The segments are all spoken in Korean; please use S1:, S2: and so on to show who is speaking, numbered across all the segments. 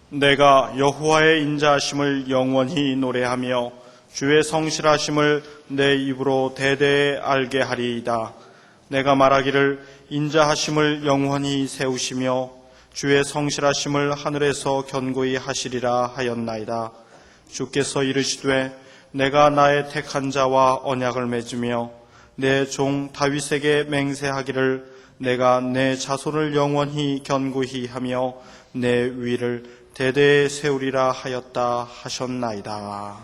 S1: 내가 여호와의 인자하심을 영원히 노래하며 주의 성실하심을 내 입으로 대대에 알게 하리이다. 내가 말하기를 인자하심을 영원히 세우시며 주의 성실하심을 하늘에서 견고히 하시리라 하였나이다. 주께서 이르시되 내가 나의 택한 자와 언약을 맺으며 내 종 다윗에게 맹세하기를 내가 내 자손을 영원히 견고히 하며 내 위를 대대에 세우리라 하였다 하셨나이다.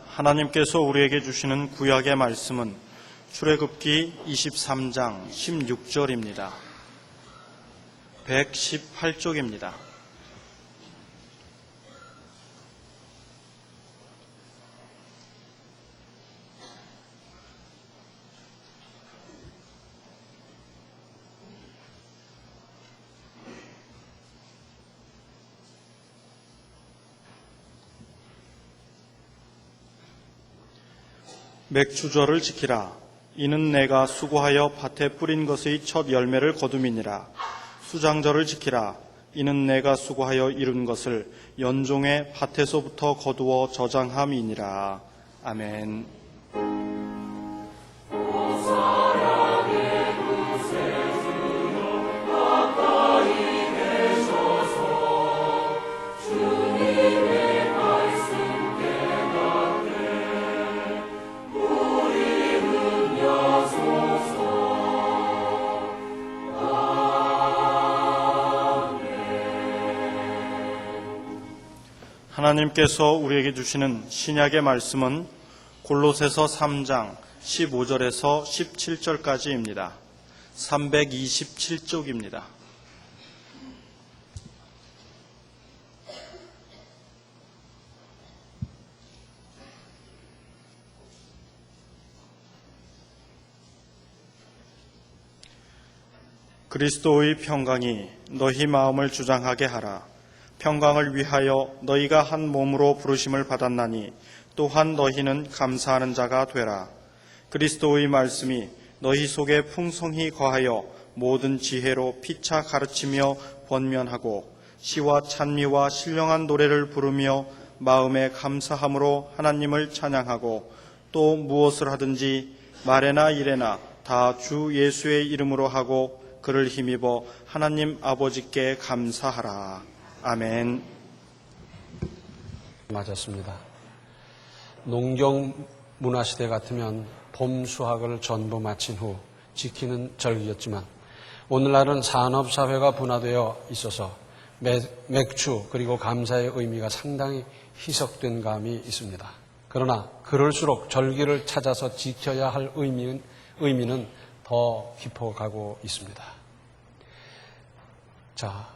S1: 하나님께서 우리에게 주시는 구약의 말씀은 출애굽기 23장 16절입니다. 118쪽입니다. 맥추절을 지키라. 이는 내가 수고하여 밭에 뿌린 것의 첫 열매를 거둠이니라. 수장절을 지키라. 이는 내가 수고하여 이룬 것을 연종의 밭에서부터 거두어 저장함이니라. 아멘. 하나님께서 우리에게 주시는 신약의 말씀은 골로새서 3장 15절에서 17절까지입니다. 327쪽입니다. 그리스도의 평강이 너희 마음을 주장하게 하라. 평강을 위하여 너희가 한 몸으로 부르심을 받았나니 또한 너희는 감사하는 자가 되라. 그리스도의 말씀이 너희 속에 풍성히 거하여 모든 지혜로 피차 가르치며 번면하고 시와 찬미와 신령한 노래를 부르며 마음에 감사함으로 하나님을 찬양하고 또 무엇을 하든지 말에나 일에나 다 주 예수의 이름으로 하고 그를 힘입어 하나님 아버지께 감사하라. 아멘.
S2: 맞았습니다. 농경 문화시대 같으면 봄 수확을 전부 마친 후 지키는 절기였지만 오늘날은 산업사회가 분화되어 있어서 맥추 그리고 감사의 의미가 상당히 희석된 감이 있습니다. 그러나 그럴수록 절기를 찾아서 지켜야 할 의미는 더 깊어가고 있습니다. 자,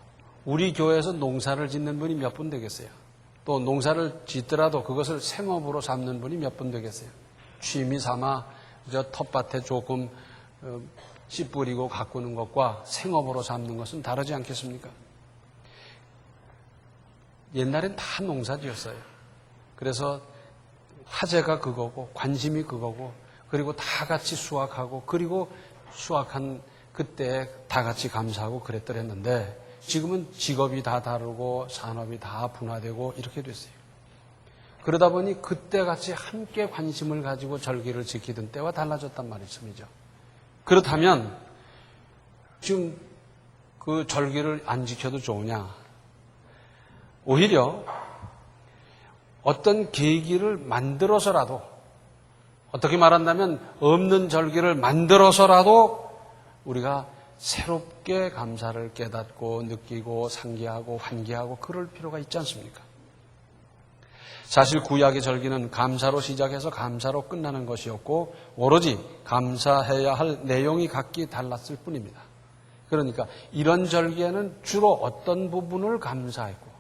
S2: 우리 교회에서 농사를 짓는 분이 몇 분 되겠어요? 또 농사를 짓더라도 그것을 생업으로 삼는 분이 몇 분 되겠어요? 취미 삼아 저 텃밭에 조금 씨 뿌리고 가꾸는 것과 생업으로 삼는 것은 다르지 않겠습니까? 옛날엔 다 농사 지었어요. 그래서 화제가 그거고 관심이 그거고 그리고 다 같이 수확하고 그리고 수확한 그때 다 같이 감사하고 그랬더랬는데 지금은 직업이 다 다르고 산업이 다 분화되고 이렇게 됐어요. 그러다 보니 그때같이 함께 관심을 가지고 절기를 지키던 때와 달라졌단 말씀이죠. 그렇다면 지금 그 절기를 안 지켜도 좋으냐? 오히려 어떤 계기를 만들어서라도 어떻게 말한다면 없는 절기를 만들어서라도 우리가 새롭게 감사를 깨닫고 느끼고 상기하고 환기하고 그럴 필요가 있지 않습니까? 사실 구약의 절기는 감사로 시작해서 감사로 끝나는 것이었고 오로지 감사해야 할 내용이 각기 달랐을 뿐입니다. 그러니까 이런 절기에는 주로 어떤 부분을 감사했고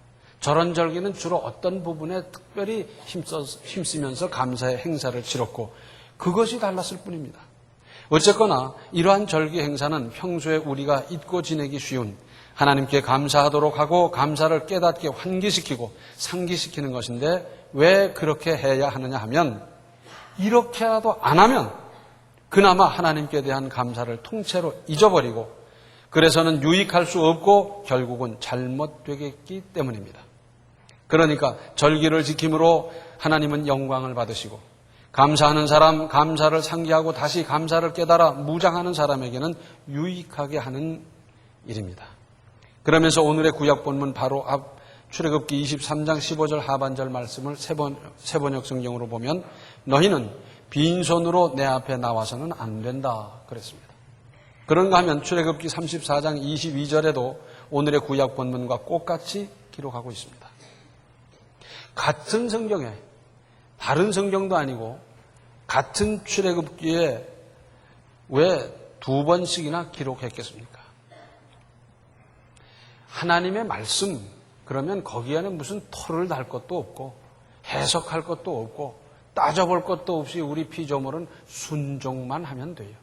S2: 저런 절기는 주로 어떤 부분에 특별히 힘쓰면서 감사의 행사를 치렀고 그것이 달랐을 뿐입니다. 어쨌거나 이러한 절기 행사는 평소에 우리가 잊고 지내기 쉬운 하나님께 감사하도록 하고 감사를 깨닫게 환기시키고 상기시키는 것인데 왜 그렇게 해야 하느냐 하면 이렇게라도 안 하면 그나마 하나님께 대한 감사를 통째로 잊어버리고 그래서는 유익할 수 없고 결국은 잘못되겠기 때문입니다. 그러니까 절기를 지킴으로 하나님은 영광을 받으시고 감사하는 사람, 감사를 상기하고 다시 감사를 깨달아 무장하는 사람에게는 유익하게 하는 일입니다. 그러면서 오늘의 구약 본문 바로 앞 출애굽기 23장 15절 하반절 말씀을 세번역 성경으로 보면 너희는 빈손으로 내 앞에 나와서는 안 된다 그랬습니다. 그런가 하면 출애굽기 34장 22절에도 오늘의 구약 본문과 똑같이 기록하고 있습니다. 같은 성경에 다른 성경도 아니고 같은 출애굽기에 왜 두 번씩이나 기록했겠습니까? 하나님의 말씀 그러면 거기에는 무슨 토를 달 것도 없고 해석할 것도 없고 따져볼 것도 없이 우리 피조물은 순종만 하면 돼요.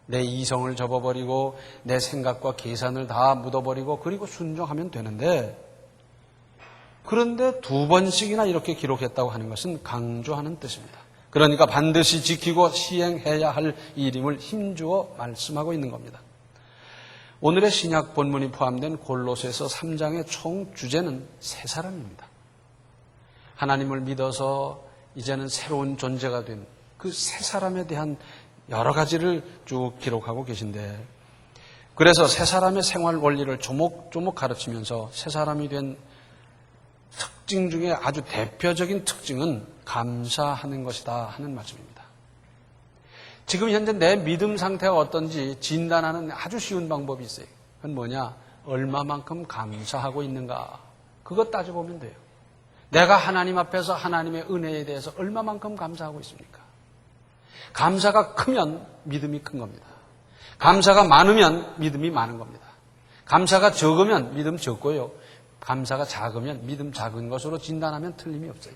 S2: 내 이성을 접어버리고 내 생각과 계산을 다 묻어버리고 그리고 순종하면 되는데 그런데 두 번씩이나 이렇게 기록했다고 하는 것은 강조하는 뜻입니다. 그러니까 반드시 지키고 시행해야 할 일임을 힘주어 말씀하고 있는 겁니다. 오늘의 신약 본문이 포함된 골로새서 3장의 총 주제는 새 사람입니다. 하나님을 믿어서 이제는 새로운 존재가 된 그 새 사람에 대한 여러 가지를 쭉 기록하고 계신데 그래서 새 사람의 생활 원리를 조목조목 가르치면서 새 사람이 된 특징 중에 아주 대표적인 특징은 감사하는 것이다 하는 말씀입니다. 지금 현재 내 믿음 상태가 어떤지 진단하는 아주 쉬운 방법이 있어요. 그건 뭐냐? 얼마만큼 감사하고 있는가? 그것 따져보면 돼요. 내가 하나님 앞에서 하나님의 은혜에 대해서 얼마만큼 감사하고 있습니까? 감사가 크면 믿음이 큰 겁니다. 감사가 많으면 믿음이 많은 겁니다. 감사가 적으면 믿음 적고요. 감사가 작으면 믿음 작은 것으로 진단하면 틀림이 없어요.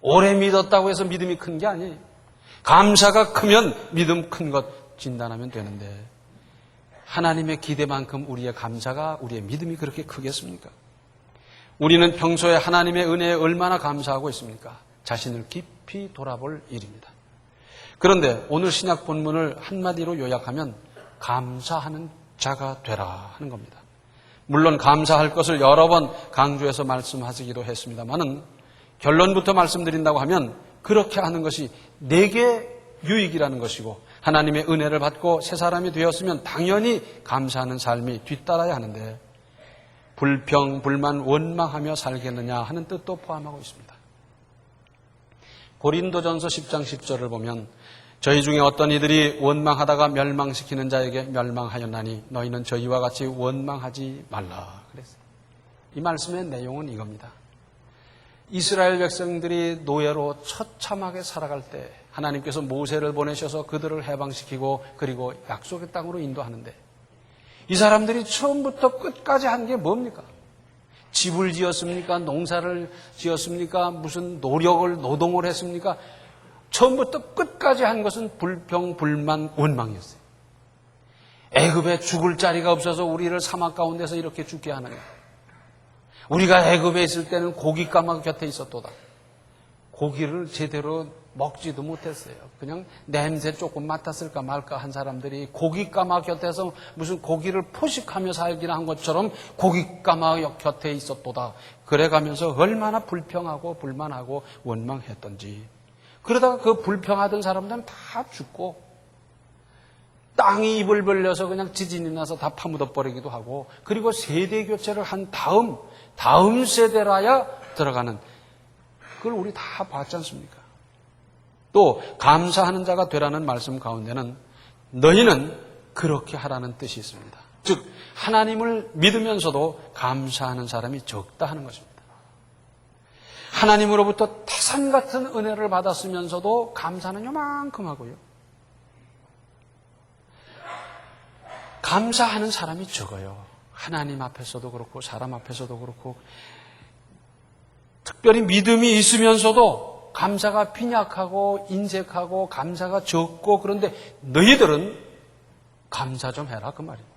S2: 오래 믿었다고 해서 믿음이 큰 게 아니에요. 감사가 크면 믿음 큰 것 진단하면 되는데 하나님의 기대만큼 우리의 감사가 우리의 믿음이 그렇게 크겠습니까? 우리는 평소에 하나님의 은혜에 얼마나 감사하고 있습니까? 자신을 깊이 돌아볼 일입니다. 그런데 오늘 신약 본문을 한마디로 요약하면 감사하는 자가 되라 하는 겁니다. 물론 감사할 것을 여러 번 강조해서 말씀하시기도 했습니다만은 결론부터 말씀드린다고 하면 그렇게 하는 것이 내게 유익이라는 것이고 하나님의 은혜를 받고 새 사람이 되었으면 당연히 감사하는 삶이 뒤따라야 하는데 불평, 불만, 원망하며 살겠느냐 하는 뜻도 포함하고 있습니다. 고린도전서 10장 10절을 보면 저희 중에 어떤 이들이 원망하다가 멸망시키는 자에게 멸망하였나니 너희는 저희와 같이 원망하지 말라 그랬어요. 이 말씀의 내용은 이겁니다. 이스라엘 백성들이 노예로 처참하게 살아갈 때 하나님께서 모세를 보내셔서 그들을 해방시키고 그리고 약속의 땅으로 인도하는데 이 사람들이 처음부터 끝까지 한 게 뭡니까? 집을 지었습니까? 농사를 지었습니까? 무슨 노동을 했습니까? 처음부터 끝까지 한 것은 불평, 불만, 원망이었어요. 애굽에 죽을 자리가 없어서 우리를 사막 가운데서 이렇게 죽게 하느냐. 우리가 애굽에 있을 때는 고깃가마 곁에 있었도다. 고기를 제대로 먹지도 못했어요. 그냥 냄새 조금 맡았을까 말까 한 사람들이 고깃가마 곁에서 무슨 고기를 포식하며 살기나 한 것처럼 고깃가마 곁에 있었도다. 그래가면서 얼마나 불평하고 불만하고 원망했던지. 그러다가 그 불평하던 사람들은 다 죽고 땅이 입을 벌려서 그냥 지진이 나서 다 파묻어버리기도 하고 그리고 세대 교체를 한 다음 세대라야 들어가는 그걸 우리 다 봤지 않습니까? 또 감사하는 자가 되라는 말씀 가운데는 너희는 그렇게 하라는 뜻이 있습니다. 즉 하나님을 믿으면서도 감사하는 사람이 적다 하는 것입니다. 하나님으로부터 태산 같은 은혜를 받았으면서도 감사는 요만큼 하고요. 감사하는 사람이 적어요. 하나님 앞에서도 그렇고 사람 앞에서도 그렇고 특별히 믿음이 있으면서도 감사가 빈약하고 인색하고 감사가 적고 그런데 너희들은 감사 좀 해라 그 말이에요.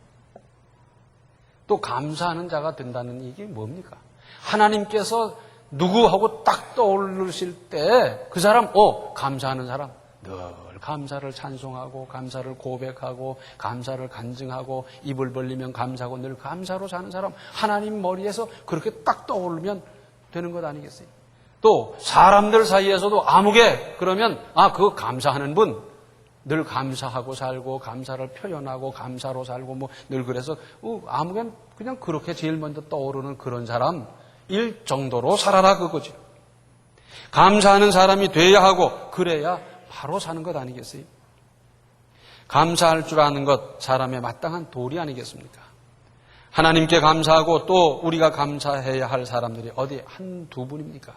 S2: 또 감사하는 자가 된다는 이게 뭡니까? 하나님께서 누구하고 딱 떠오르실 때 그 사람, 감사하는 사람, 늘 감사를 찬송하고 감사를 고백하고 감사를 간증하고 입을 벌리면 감사하고 늘 감사로 사는 사람, 하나님 머리에서 그렇게 딱 떠오르면 되는 것 아니겠어요? 또 사람들 사이에서도 아무개 그러면 그거 감사하는 분, 늘 감사하고 살고 감사를 표현하고 감사로 살고 뭐 늘 그래서 아무개 그냥 그렇게 제일 먼저 떠오르는 그런 사람일 정도로 살아라 그거죠. 감사하는 사람이 돼야 하고 그래야 바로 사는 것 아니겠어요? 감사할 줄 아는 것 사람의 마땅한 도리 아니겠습니까? 하나님께 감사하고 또 우리가 감사해야 할 사람들이 어디 한두 분입니까?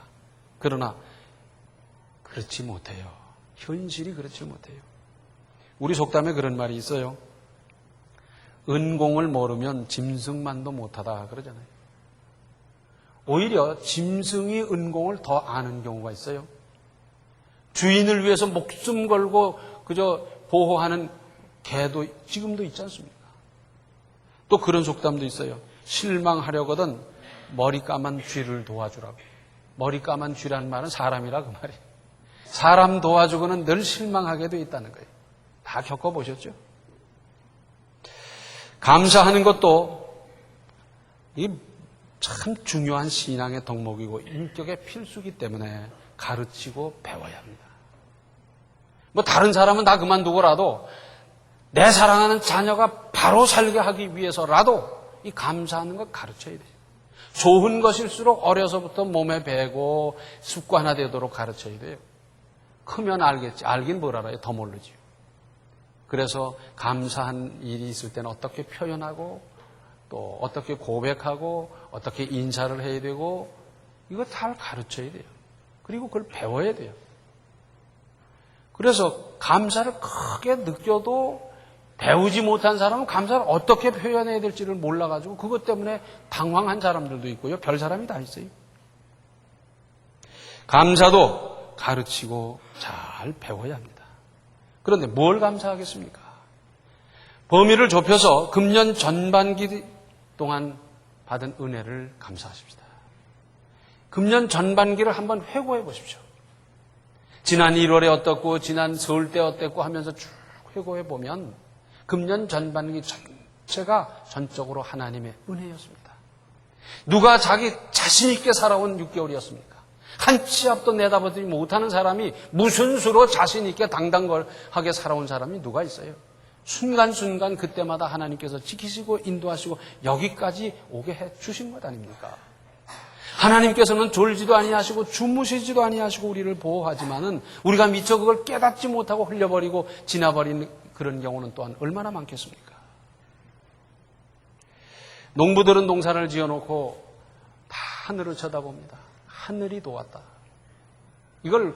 S2: 그러나 그렇지 못해요. 현실이 그렇지 못해요. 우리 속담에 그런 말이 있어요. 은공을 모르면 짐승만도 못하다 그러잖아요. 오히려 짐승이 은공을 더 아는 경우가 있어요. 주인을 위해서 목숨 걸고 그저 보호하는 개도 지금도 있지 않습니까? 또 그런 속담도 있어요. 실망하려거든 머리 까만 쥐를 도와주라고. 머리 까만 쥐라는 말은 사람이라 그 말이에요. 사람 도와주고는 늘 실망하게 돼 있다는 거예요. 다 겪어보셨죠? 감사하는 것도 참 중요한 신앙의 덕목이고 인격의 필수이기 때문에 가르치고 배워야 합니다. 뭐 다른 사람은 다 그만두고라도 내 사랑하는 자녀가 바로 살게 하기 위해서라도 이 감사하는 것 가르쳐야 돼요. 좋은 것일수록 어려서부터 몸에 배고 습관화되도록 가르쳐야 돼요. 크면 알겠지. 알긴 뭘 알아요. 더 모르지요. 그래서 감사한 일이 있을 때는 어떻게 표현하고 또 어떻게 고백하고 어떻게 인사를 해야 되고 이거 다 가르쳐야 돼요. 그리고 그걸 배워야 돼요. 그래서 감사를 크게 느껴도 배우지 못한 사람은 감사를 어떻게 표현해야 될지를 몰라가지고 그것 때문에 당황한 사람들도 있고요. 별 사람이 다 있어요. 감사도 가르치고 잘 배워야 합니다. 그런데 뭘 감사하겠습니까? 범위를 좁혀서 금년 전반기 동안 받은 은혜를 감사하십시다. 금년 전반기를 한번 회고해 보십시오. 지난 1월에 어떻고 지난 설 때 어땠고 하면서 쭉 회고해 보면 금년 전반기 전체가 전적으로 하나님의 은혜였습니다. 누가 자기 자신 있게 살아온 6개월이었습니까? 한 치 앞도 내다보지 못하는 사람이 무슨 수로 자신 있게 당당하게 살아온 사람이 누가 있어요? 순간순간 그때마다 하나님께서 지키시고 인도하시고 여기까지 오게 해 주신 것 아닙니까? 하나님께서는 졸지도 아니하시고 주무시지도 아니하시고 우리를 보호하지만은 우리가 미처 그걸 깨닫지 못하고 흘려버리고 지나버린 그런 경우는 또한 얼마나 많겠습니까? 농부들은 농사를 지어놓고 다 하늘을 쳐다봅니다. 하늘이 도왔다. 이걸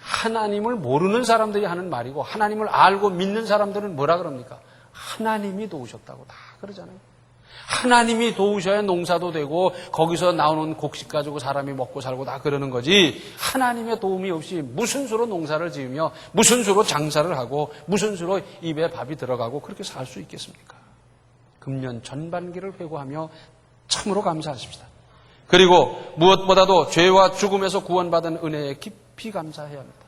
S2: 하나님을 모르는 사람들이 하는 말이고 하나님을 알고 믿는 사람들은 뭐라 그럽니까? 하나님이 도우셨다고 다 그러잖아요. 하나님이 도우셔야 농사도 되고 거기서 나오는 곡식 가지고 사람이 먹고 살고 다 그러는 거지 하나님의 도움이 없이 무슨 수로 농사를 지으며 무슨 수로 장사를 하고 무슨 수로 입에 밥이 들어가고 그렇게 살 수 있겠습니까? 금년 전반기를 회고하며 참으로 감사하십시다. 그리고 무엇보다도 죄와 죽음에서 구원받은 은혜에 깊이 감사해야 합니다.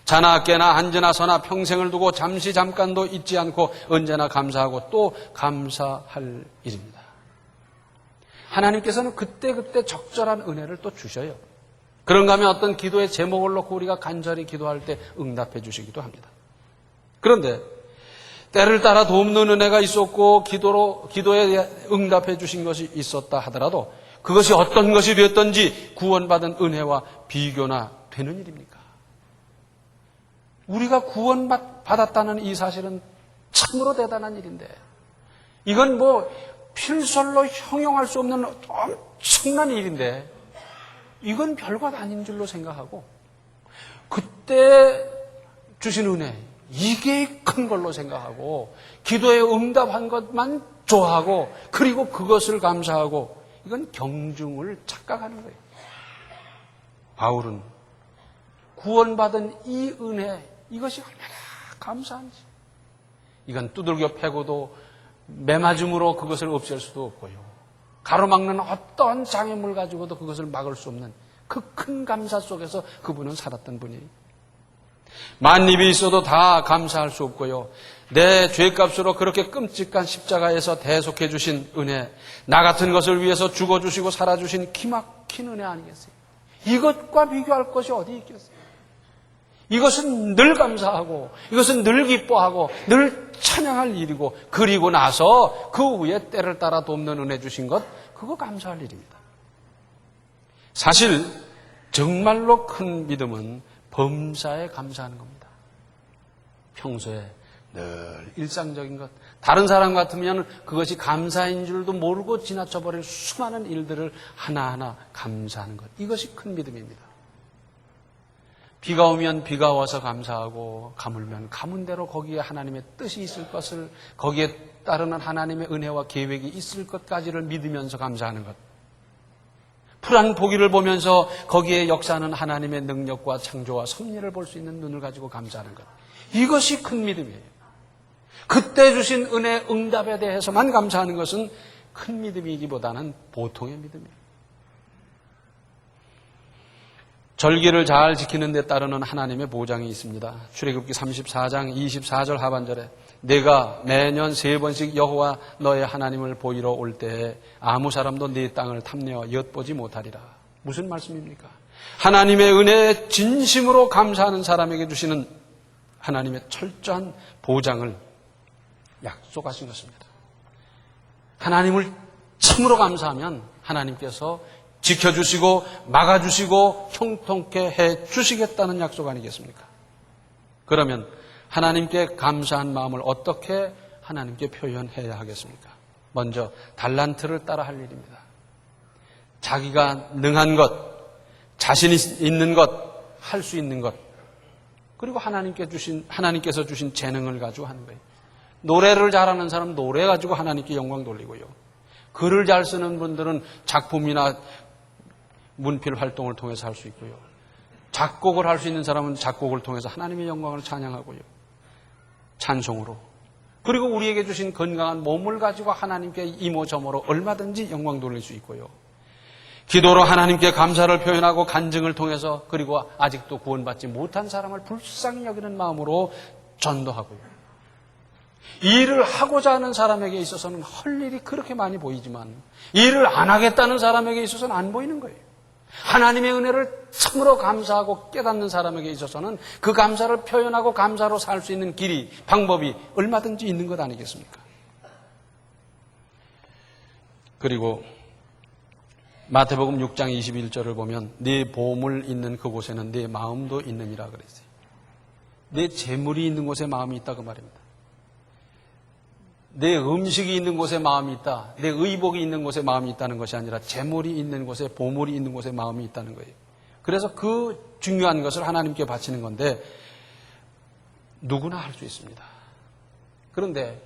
S2: 자나 깨나 앉으나 서나 평생을 두고 잠시 잠깐도 잊지 않고 언제나 감사하고 또 감사할 일입니다. 하나님께서는 그때그때 적절한 은혜를 또 주셔요. 그런가 하면 어떤 기도의 제목을 놓고 우리가 간절히 기도할 때 응답해 주시기도 합니다. 그런데 때를 따라 돕는 은혜가 있었고 기도에 응답해 주신 것이 있었다 하더라도 그것이 어떤 것이 되었든지 구원받은 은혜와 비교나 되는 일입니까? 우리가 구원받았다는 이 사실은 참으로 대단한 일인데 이건 뭐 필설로 형용할 수 없는 엄청난 일인데 이건 별것 아닌 줄로 생각하고 그때 주신 은혜 이게 큰 걸로 생각하고 기도에 응답한 것만 좋아하고 그리고 그것을 감사하고 이건 경중을 착각하는 거예요. 바울은 구원받은 이 은혜, 이것이 얼마나 감사한지. 이건 두들겨 패고도 매맞음으로 그것을 없앨 수도 없고요. 가로막는 어떤 장애물 가지고도 그것을 막을 수 없는 그 큰 감사 속에서 그분은 살았던 분이에요. 만입이 있어도 다 감사할 수 없고요. 내 죄값으로 그렇게 끔찍한 십자가에서 대속해 주신 은혜, 나 같은 것을 위해서 죽어주시고 살아주신 기막힌 은혜 아니겠어요? 이것과 비교할 것이 어디 있겠어요? 이것은 늘 감사하고, 이것은 늘 기뻐하고, 늘 찬양할 일이고, 그리고 나서 그 후에 때를 따라 돕는 은혜 주신 것, 그거 감사할 일입니다. 사실 정말로 큰 믿음은 범사에 감사하는 겁니다. 평소에 늘 일상적인 것, 다른 사람 같으면 그것이 감사인 줄도 모르고 지나쳐버릴 수많은 일들을 하나하나 감사하는 것, 이것이 큰 믿음입니다. 비가 오면 비가 와서 감사하고, 가물면 가문 대로 거기에 하나님의 뜻이 있을 것을, 거기에 따르는 하나님의 은혜와 계획이 있을 것까지를 믿으면서 감사하는 것. 풀한 포기를 보면서 거기에 역사하는 하나님의 능력과 창조와 섭리를 볼 수 있는 눈을 가지고 감사하는 것. 이것이 큰 믿음이에요. 그때 주신 은혜 응답에 대해서만 감사하는 것은 큰 믿음이기보다는 보통의 믿음이에요. 절기를 잘 지키는 데 따르는 하나님의 보장이 있습니다. 출애굽기 34장 24절 하반절에 내가 매년 3번씩 여호와 너의 하나님을 보이러 올 때에 아무 사람도 네 땅을 탐내어 엿보지 못하리라. 무슨 말씀입니까? 하나님의 은혜에 진심으로 감사하는 사람에게 주시는 하나님의 철저한 보장을 약속하신 것입니다. 하나님을 참으로 감사하면 하나님께서 지켜주시고 막아주시고 형통케 해주시겠다는 약속 아니겠습니까? 그러면 하나님께 감사한 마음을 어떻게 하나님께 표현해야 하겠습니까? 먼저 달란트를 따라 할 일입니다. 자기가 능한 것, 자신 있는 것, 할 수 있는 것, 그리고 하나님께서 주신 재능을 가지고 하는 거예요. 노래를 잘하는 사람은 노래 가지고 하나님께 영광 돌리고요. 글을 잘 쓰는 분들은 작품이나 문필 활동을 통해서 할 수 있고요. 작곡을 할 수 있는 사람은 작곡을 통해서 하나님의 영광을 찬양하고요. 찬송으로. 그리고 우리에게 주신 건강한 몸을 가지고 하나님께 이모저모로 얼마든지 영광 돌릴 수 있고요. 기도로 하나님께 감사를 표현하고 간증을 통해서, 그리고 아직도 구원받지 못한 사람을 불쌍히 여기는 마음으로 전도하고요. 일을 하고자 하는 사람에게 있어서는 할 일이 그렇게 많이 보이지만 일을 안 하겠다는 사람에게 있어서는 안 보이는 거예요. 하나님의 은혜를 참으로 감사하고 깨닫는 사람에게 있어서는 그 감사를 표현하고 감사로 살 수 있는 길이, 방법이 얼마든지 있는 것 아니겠습니까? 그리고 마태복음 6장 21절을 보면 네 보물 있는 그곳에는 네 마음도 있느니라 그랬어요. 내 재물이 있는 곳에 마음이 있다 그 말입니다. 내 음식이 있는 곳에 마음이 있다, 내 의복이 있는 곳에 마음이 있다는 것이 아니라 재물이 있는 곳에, 보물이 있는 곳에 마음이 있다는 거예요. 그래서 그 중요한 것을 하나님께 바치는 건데 누구나 할 수 있습니다. 그런데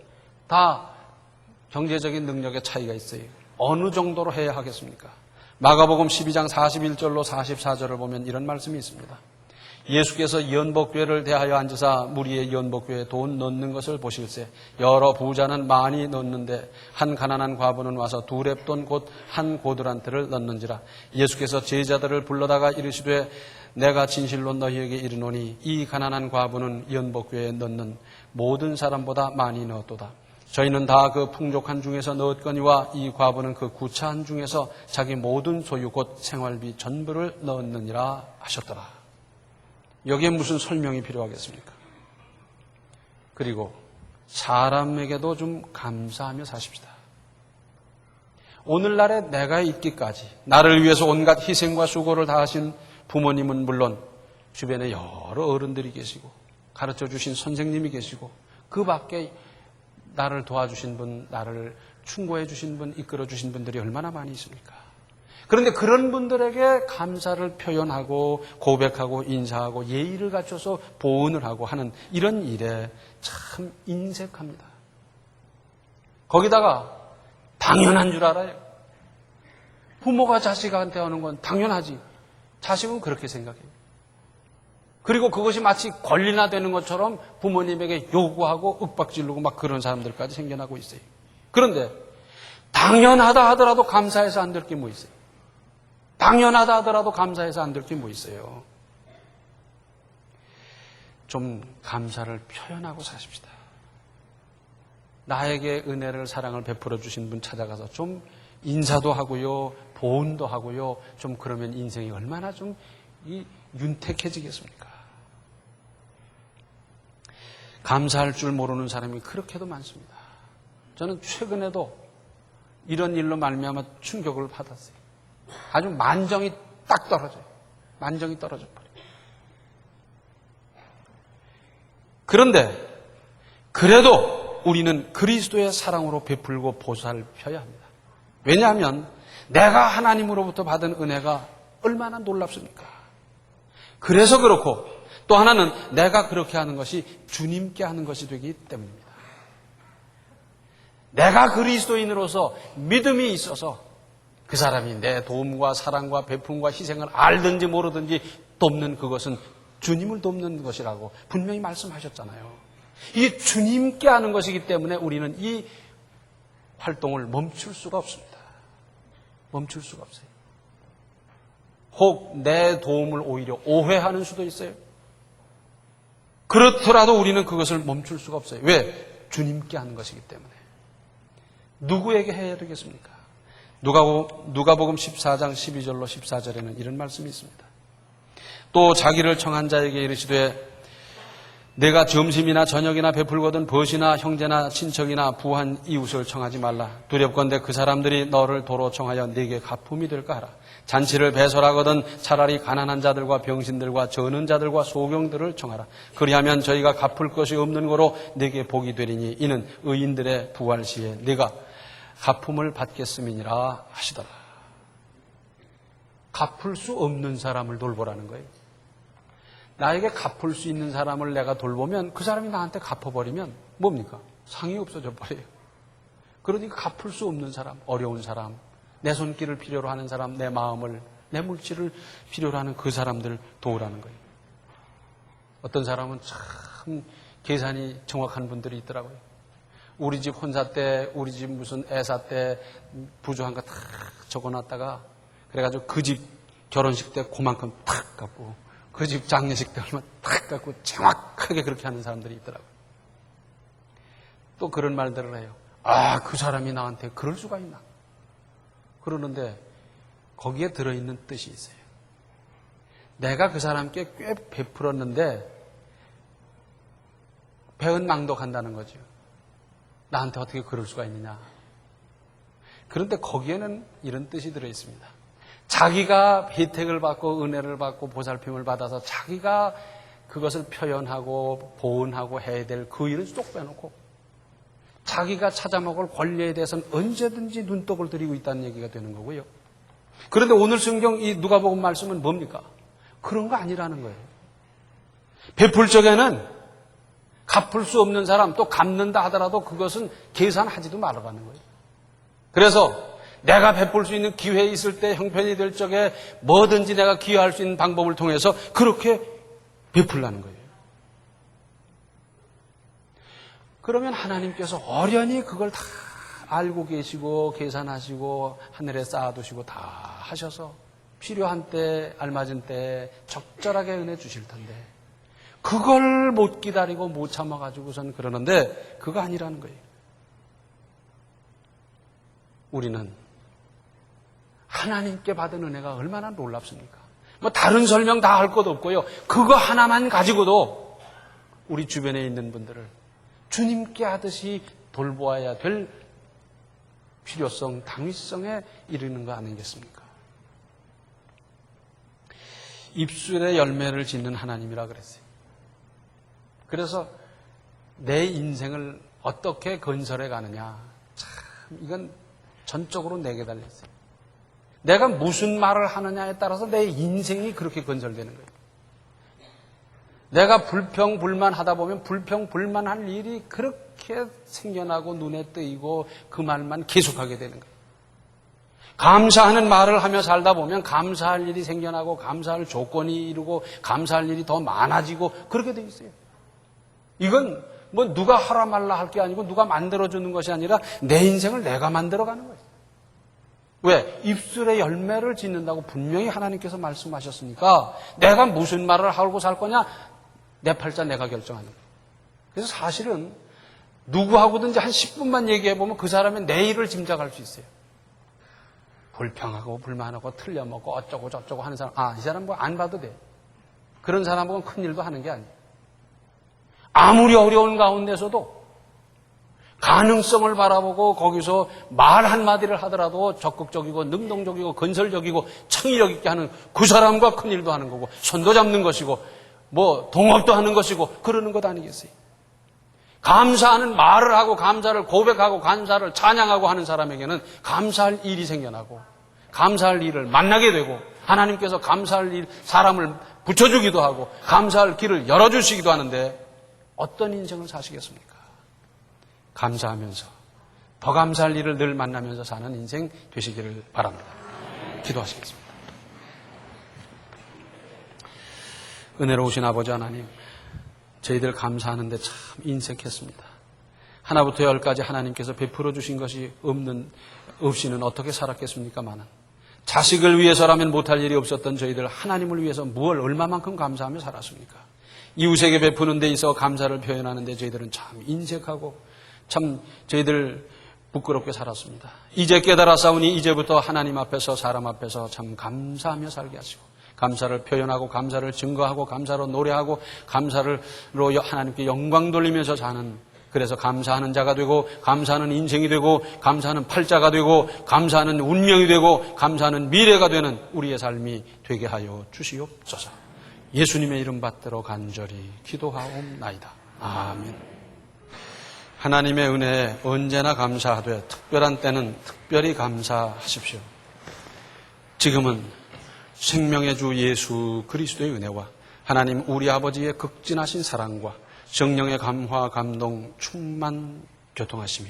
S2: 다 경제적인 능력의 차이가 있어요. 어느 정도로 해야 하겠습니까? 마가복음 12장 41절로 44절을 보면 이런 말씀이 있습니다. 예수께서 연복궤를 대하여 앉으사 무리의 연복궤에 돈 넣는 것을 보실세 여러 부자는 많이 넣는데 한 가난한 과부는 와서 2렙돈 곧 한 고드란트를 넣는지라. 예수께서 제자들을 불러다가 이르시되 내가 진실로 너희에게 이르노니 이 가난한 과부는 연복궤에 넣는 모든 사람보다 많이 넣었도다. 저희는 다 그 풍족한 중에서 넣었거니와 이 과부는 그 구차한 중에서 자기 모든 소유 곧 생활비 전부를 넣었느니라 하셨더라. 여기에 무슨 설명이 필요하겠습니까? 그리고 사람에게도 좀 감사하며 사십시다. 오늘날에 내가 있기까지 나를 위해서 온갖 희생과 수고를 다하신 부모님은 물론 주변에 여러 어른들이 계시고 가르쳐 주신 선생님이 계시고 그 밖에 나를 도와주신 분, 나를 충고해 주신 분, 이끌어 주신 분들이 얼마나 많이 있습니까? 그런데 그런 분들에게 감사를 표현하고 고백하고 인사하고 예의를 갖춰서 보은을 하고 하는 이런 일에 참 인색합니다. 거기다가 당연한 줄 알아요. 부모가 자식한테 하는 건 당연하지. 자식은 그렇게 생각해요. 그리고 그것이 마치 권리나 되는 것처럼 부모님에게 요구하고 윽박지르고 막 그런 사람들까지 생겨나고 있어요. 그런데 당연하다 하더라도 감사해서 안 될 게 뭐 있어요? 당연하다 하더라도 감사해서 안 될 게 뭐 있어요? 좀 감사를 표현하고 사십시다. 나에게 은혜를 사랑을 베풀어 주신 분 찾아가서 좀 인사도 하고요, 보온도 하고요. 좀 그러면 인생이 얼마나 좀 윤택해지겠습니까? 감사할 줄 모르는 사람이 그렇게도 많습니다. 저는 최근에도 이런 일로 말미암아 충격을 받았어요. 아주 만정이 딱 떨어져요. 만정이 떨어져 버려요. 그런데 그래도 우리는 그리스도의 사랑으로 베풀고 보살펴야 합니다. 왜냐하면 내가 하나님으로부터 받은 은혜가 얼마나 놀랍습니까? 그래서 그렇고 또 하나는 내가 그렇게 하는 것이 주님께 하는 것이 되기 때문입니다. 내가 그리스도인으로서 믿음이 있어서 그 사람이 내 도움과 사랑과 베품과 희생을 알든지 모르든지 돕는 그것은 주님을 돕는 것이라고 분명히 말씀하셨잖아요. 이게 주님께 하는 것이기 때문에 우리는 이 활동을 멈출 수가 없습니다. 멈출 수가 없어요. 혹 내 도움을 오히려 오해하는 수도 있어요. 그렇더라도 우리는 그것을 멈출 수가 없어요. 왜? 주님께 하는 것이기 때문에. 누구에게 해야 되겠습니까? 누가복음 14장 12절로 14절에는 이런 말씀이 있습니다. 또 자기를 청한 자에게 이르시되 내가 점심이나 저녁이나 베풀거든 벗이나 형제나 친척이나 부한 이웃을 청하지 말라. 두렵건대 그 사람들이 너를 도로 청하여 네게 가품이 될까 하라. 잔치를 배설하거든 차라리 가난한 자들과 병신들과 저는 자들과 소경들을 청하라. 그리하면 저희가 갚을 것이 없는 거로 네게 복이 되리니 이는 의인들의 부활 시에 네가 가품을 받겠음이니라 하시더라. 갚을 수 없는 사람을 돌보라는 거예요. 나에게 갚을 수 있는 사람을 내가 돌보면 그 사람이 나한테 갚아버리면 뭡니까? 상이 없어져 버려요. 그러니까 갚을 수 없는 사람, 어려운 사람, 내 손길을 필요로 하는 사람, 내 마음을, 내 물질을 필요로 하는 그 사람들 도우라는 거예요. 어떤 사람은 참 계산이 정확한 분들이 있더라고요. 우리 집 혼사 때, 우리 집 무슨 애사 때 부조한 거 다 적어놨다가 그래가지고 그 집 결혼식 때 그만큼 탁 갚고 그 집 장례식 때 얼마 탁 갖고 정확하게 그렇게 하는 사람들이 있더라고요. 또 그런 말들을 해요. 아, 그 사람이 나한테 그럴 수가 있나? 그러는데 거기에 들어있는 뜻이 있어요. 내가 그 사람께 꽤 베풀었는데 배은망덕한다는 거죠. 나한테 어떻게 그럴 수가 있느냐? 그런데 거기에는 이런 뜻이 들어있습니다. 자기가 혜택을 받고 은혜를 받고 보살핌을 받아서 자기가 그것을 표현하고 보은하고 해야 될 그 일은 쏙 빼놓고 자기가 찾아먹을 권리에 대해서는 언제든지 눈독을 들이고 있다는 얘기가 되는 거고요. 그런데 오늘 성경 이 누가복음 말씀은 뭡니까? 그런 거 아니라는 거예요. 베풀 적에는 갚을 수 없는 사람 또 갚는다 하더라도 그것은 계산하지도 말아가는 거예요. 그래서 내가 베풀 수 있는 기회 있을 때 형편이 될 적에 뭐든지 내가 기여할 수 있는 방법을 통해서 그렇게 베풀라는 거예요. 그러면 하나님께서 어련히 그걸 다 알고 계시고 계산하시고 하늘에 쌓아두시고 다 하셔서 필요한 때 알맞은 때 적절하게 은혜 주실 텐데 그걸 못 기다리고 못 참아가지고선 그러는데 그거 아니라는 거예요. 우리는 하나님께 받은 은혜가 얼마나 놀랍습니까? 뭐 다른 설명 다 할 것도 없고요. 그거 하나만 가지고도 우리 주변에 있는 분들을 주님께 하듯이 돌보아야 될 필요성, 당위성에 이르는 거 아니겠습니까? 입술에 열매를 짓는 하나님이라 그랬어요. 그래서 내 인생을 어떻게 건설해 가느냐. 참 이건 전적으로 내게 달렸어요. 내가 무슨 말을 하느냐에 따라서 내 인생이 그렇게 건설되는 거예요. 내가 불평불만 하다 보면 불평불만할 일이 그렇게 생겨나고 눈에 뜨이고 그 말만 계속하게 되는 거예요. 감사하는 말을 하며 살다 보면 감사할 일이 생겨나고 감사할 조건이 이루고 감사할 일이 더 많아지고 그렇게 돼 있어요. 이건 뭐 누가 하라 말라 할 게 아니고 누가 만들어주는 것이 아니라 내 인생을 내가 만들어가는 거예요. 왜? 입술에 열매를 짓는다고 분명히 하나님께서 말씀하셨으니까 내가 무슨 말을 하고 살 거냐? 내 팔자 내가 결정하는 거예요. 그래서 사실은 누구하고든지 한 10분만 얘기해보면 그 사람의 내일을 짐작할 수 있어요. 불평하고 불만하고 틀려먹고 어쩌고 저쩌고 하는 사람, 이 사람 뭐 안 봐도 돼. 그런 사람하고는 큰일도 하는 게 아니에요. 아무리 어려운 가운데서도 가능성을 바라보고 거기서 말 한마디를 하더라도 적극적이고 능동적이고 건설적이고 창의력 있게 하는 그 사람과 큰일도 하는 거고 손도 잡는 것이고 뭐 동업도 하는 것이고 그러는 것 아니겠어요? 감사하는 말을 하고 감사를 고백하고 감사를 찬양하고 하는 사람에게는 감사할 일이 생겨나고 감사할 일을 만나게 되고 하나님께서 감사할 일 사람을 붙여주기도 하고 감사할 길을 열어주시기도 하는데 어떤 인생을 사시겠습니까? 감사하면서 더 감사할 일을 늘 만나면서 사는 인생 되시기를 바랍니다. 기도하시겠습니다. 은혜로우신 아버지 하나님, 저희들 감사하는데 참 인색했습니다. 하나부터 열까지 하나님께서 베풀어 주신 것이 없이는 어떻게 살았겠습니까마는 자식을 위해서라면 못할 일이 없었던 저희들 하나님을 위해서 무엇을 얼마만큼 감사하며 살았습니까? 이웃에게 베푸는 데 있어 감사를 표현하는 데 저희들은 참 인색하고 참 저희들 부끄럽게 살았습니다. 이제 깨달았사오니 이제부터 하나님 앞에서 사람 앞에서 참 감사하며 살게 하시고 감사를 표현하고 감사를 증거하고 감사로 노래하고 감사로 하나님께 영광 돌리면서 사는, 그래서 감사하는 자가 되고 감사하는 인생이 되고 감사하는 팔자가 되고 감사하는 운명이 되고 감사하는 미래가 되는 우리의 삶이 되게 하여 주시옵소서. 예수님의 이름 받들어 간절히 기도하옵나이다. 아멘. 하나님의 은혜에 언제나 감사하되 특별한 때는 특별히 감사하십시오. 지금은 생명의 주 예수 그리스도의 은혜와 하나님 우리 아버지의 극진하신 사랑과 성령의 감화 감동 충만 교통하심이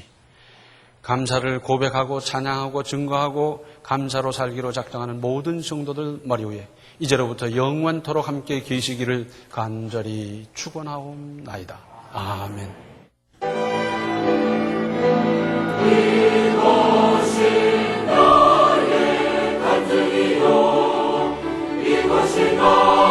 S2: 감사를 고백하고 찬양하고 증거하고 감사로 살기로 작정하는 모든 성도들 머리 위에 이제로부터 영원토록 함께 계시기를 간절히 축원하옵나이다. 아멘. 이것이 나의 간증이요 이것이 나의